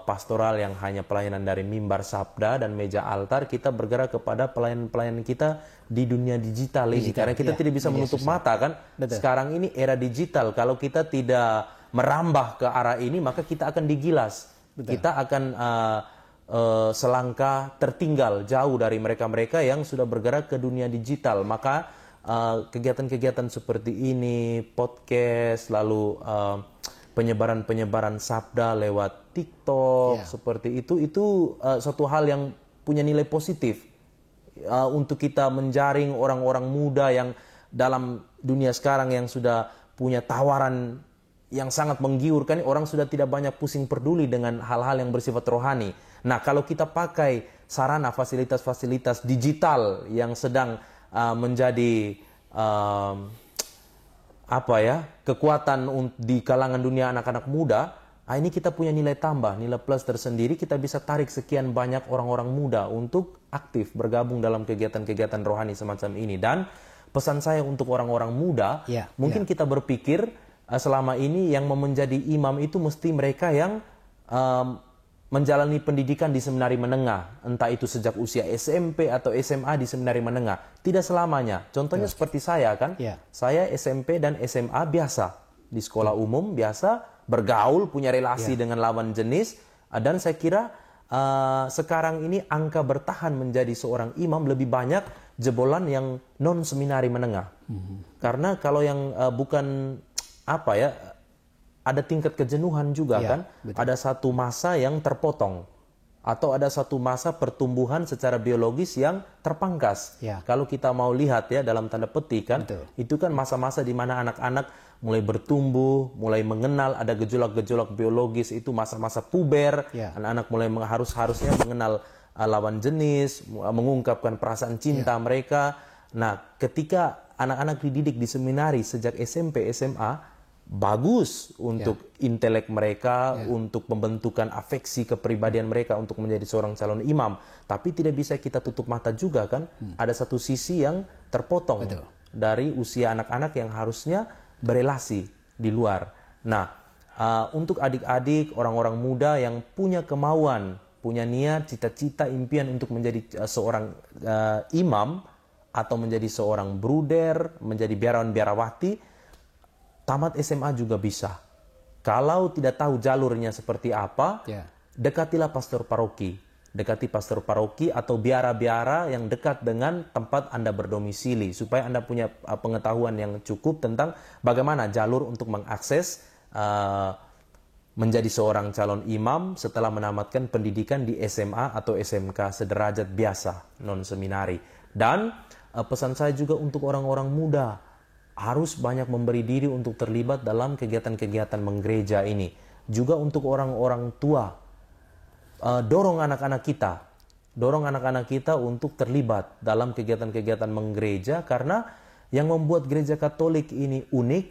pastoral yang hanya pelayanan dari mimbar sabda dan meja altar, kita bergerak kepada pelayanan-pelayanan kita di dunia digital ini. Karena kita tidak bisa menutup mata kan. Betul. Sekarang ini era digital. Kalau kita tidak merambah ke arah ini, maka kita akan digilas. Betul. Kita akan selangkah tertinggal jauh dari mereka-mereka yang sudah bergerak ke dunia digital. Maka kegiatan-kegiatan seperti ini, podcast, lalu penyebaran-penyebaran sabda lewat TikTok seperti itu suatu hal yang punya nilai positif untuk kita menjaring orang-orang muda yang dalam dunia sekarang yang sudah punya tawaran yang sangat menggiurkan. Orang sudah tidak banyak pusing peduli dengan hal-hal yang bersifat rohani. Nah, kalau kita pakai sarana fasilitas-fasilitas digital yang sedang menjadi kekuatan di kalangan dunia anak-anak muda, ini kita punya nilai tambah, nilai plus tersendiri, kita bisa tarik sekian banyak orang-orang muda untuk aktif bergabung dalam kegiatan-kegiatan rohani semacam ini. Dan pesan saya untuk orang-orang muda, mungkin kita berpikir selama ini yang menjadi imam itu mesti mereka yang menjalani pendidikan di seminari menengah, entah itu sejak usia SMP atau SMA di seminari menengah. Tidak selamanya. Contohnya seperti saya kan, saya SMP dan SMA biasa, di sekolah umum biasa, bergaul, punya relasi dengan lawan jenis, dan saya kira sekarang ini angka bertahan menjadi seorang imam lebih banyak jebolan yang non seminari menengah. Karena kalau yang bukan ada tingkat kejenuhan juga kan, betul. Ada satu masa yang terpotong atau ada satu masa pertumbuhan secara biologis yang terpangkas. Kalau kita mau lihat ya dalam tanda petik kan, itu kan masa-masa di mana anak-anak mulai bertumbuh, mulai mengenal, ada gejolak-gejolak biologis, itu masa-masa puber, anak-anak mulai harusnya mengenal lawan jenis, mengungkapkan perasaan cinta mereka. Nah, ketika anak-anak dididik di seminari sejak SMP, SMA, bagus untuk intelek mereka, untuk pembentukan afeksi kepribadian mereka untuk menjadi seorang calon imam. Tapi tidak bisa kita tutup mata juga kan, ada satu sisi yang terpotong dari usia anak-anak yang harusnya berelasi di luar. Nah, untuk adik-adik, orang-orang muda yang punya kemauan, punya niat, cita-cita, impian untuk menjadi seorang imam atau menjadi seorang bruder, menjadi biarawan-biarawati, tamat SMA juga bisa. Kalau tidak tahu jalurnya seperti apa, dekatilah pastor paroki. Dekati pastor paroki atau biara-biara yang dekat dengan tempat Anda berdomisili, supaya Anda punya pengetahuan yang cukup tentang bagaimana jalur untuk mengakses menjadi seorang calon imam setelah menamatkan pendidikan di SMA atau SMK sederajat biasa, non-seminari. Dan pesan saya juga untuk orang-orang muda, harus banyak memberi diri untuk terlibat dalam kegiatan-kegiatan menggereja ini. Juga untuk orang-orang tua, dorong anak-anak kita untuk terlibat dalam kegiatan-kegiatan menggereja, karena yang membuat gereja Katolik ini unik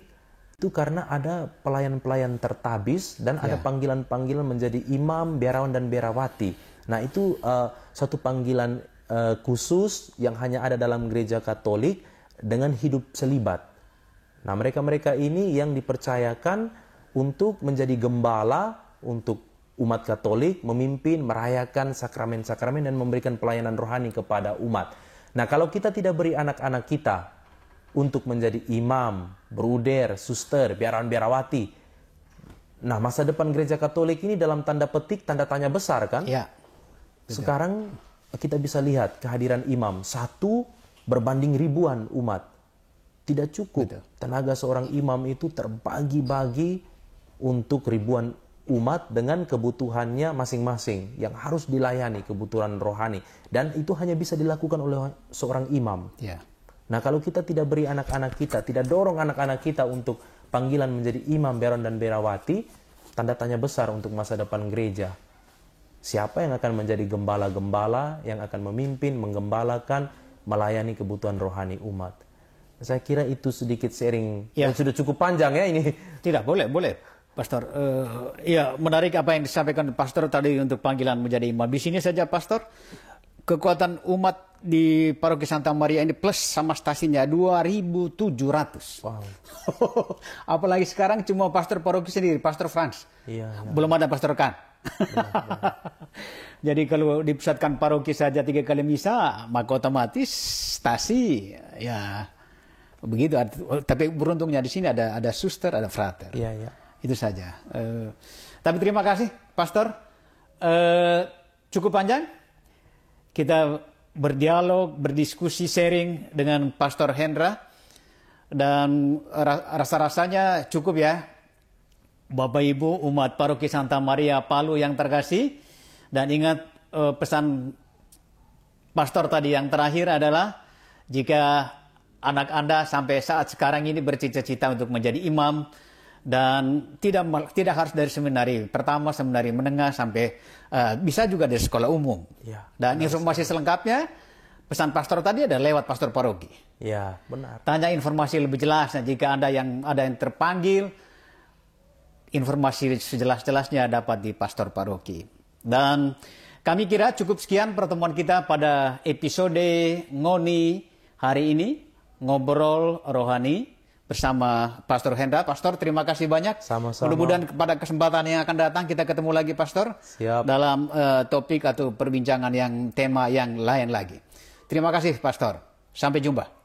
itu karena ada pelayan-pelayan tertabis dan ada panggilan-panggilan menjadi imam, biarawan dan biarawati. Nah, itu satu panggilan khusus yang hanya ada dalam gereja Katolik dengan hidup selibat. Nah, mereka-mereka ini yang dipercayakan untuk menjadi gembala untuk umat Katolik, memimpin, merayakan sakramen-sakramen dan memberikan pelayanan rohani kepada umat. Nah, kalau kita tidak beri anak-anak kita untuk menjadi imam, bruder, suster, biarawan-biarawati, nah masa depan gereja Katolik ini dalam tanda petik, tanda tanya besar kan? Sekarang kita bisa lihat kehadiran imam, satu berbanding ribuan umat. Tidak cukup. Tenaga seorang imam itu terbagi-bagi untuk ribuan umat dengan kebutuhannya masing-masing yang harus dilayani, kebutuhan rohani, dan itu hanya bisa dilakukan oleh seorang imam. Nah, kalau kita tidak beri anak-anak kita, tidak dorong anak-anak kita untuk panggilan menjadi imam, biarawan dan biarawati, tanda tanya besar untuk masa depan gereja. Siapa yang akan menjadi gembala-gembala yang akan memimpin, menggembalakan, melayani kebutuhan rohani umat? Saya kira itu sedikit sharing. Sudah cukup panjang ya ini. Tidak, boleh. Pastor, menarik apa yang disampaikan Pastor tadi untuk panggilan menjadi imam. Di sini saja, Pastor, kekuatan umat di Paroki Santa Maria ini plus sama stasiunnya 2.700. Wow. Apalagi sekarang cuma Pastor Paroki sendiri, Pastor Franz. Belum ada Pastor Kan. Jadi kalau dipusatkan paroki saja 3 kali misa, maka otomatis stasi, begitu. Tapi beruntungnya di sini ada suster, ada frater. Itu saja. Tapi terima kasih, Pastor. Cukup panjang. Kita berdialog, berdiskusi, sharing dengan Pastor Hendra. Dan rasa-rasanya cukup ya. Bapak Ibu umat Paroki Santa Maria Palu yang terkasih. Dan ingat pesan Pastor tadi yang terakhir adalah, jika anak Anda sampai saat sekarang ini bercita-cita untuk menjadi imam, dan tidak harus dari seminari pertama, seminari menengah, sampai bisa juga dari sekolah umum. Dan informasi selengkapnya, pesan Pastor tadi ada lewat Pastor Paroki. Benar. Tanya informasi lebih jelas. Nah, jika ada yang terpanggil, informasi sejelas-jelasnya dapat di Pastor Paroki. Dan kami kira cukup sekian pertemuan kita pada episode Ngoni hari ini, Ngobrol Rohani bersama Pastor Hendra. Pastor, terima kasih banyak. Sama-sama. Mudah-mudahan pada kesempatan yang akan datang kita ketemu lagi, Pastor. Siap. Dalam topik atau perbincangan yang tema yang lain lagi. Terima kasih, Pastor. Sampai jumpa.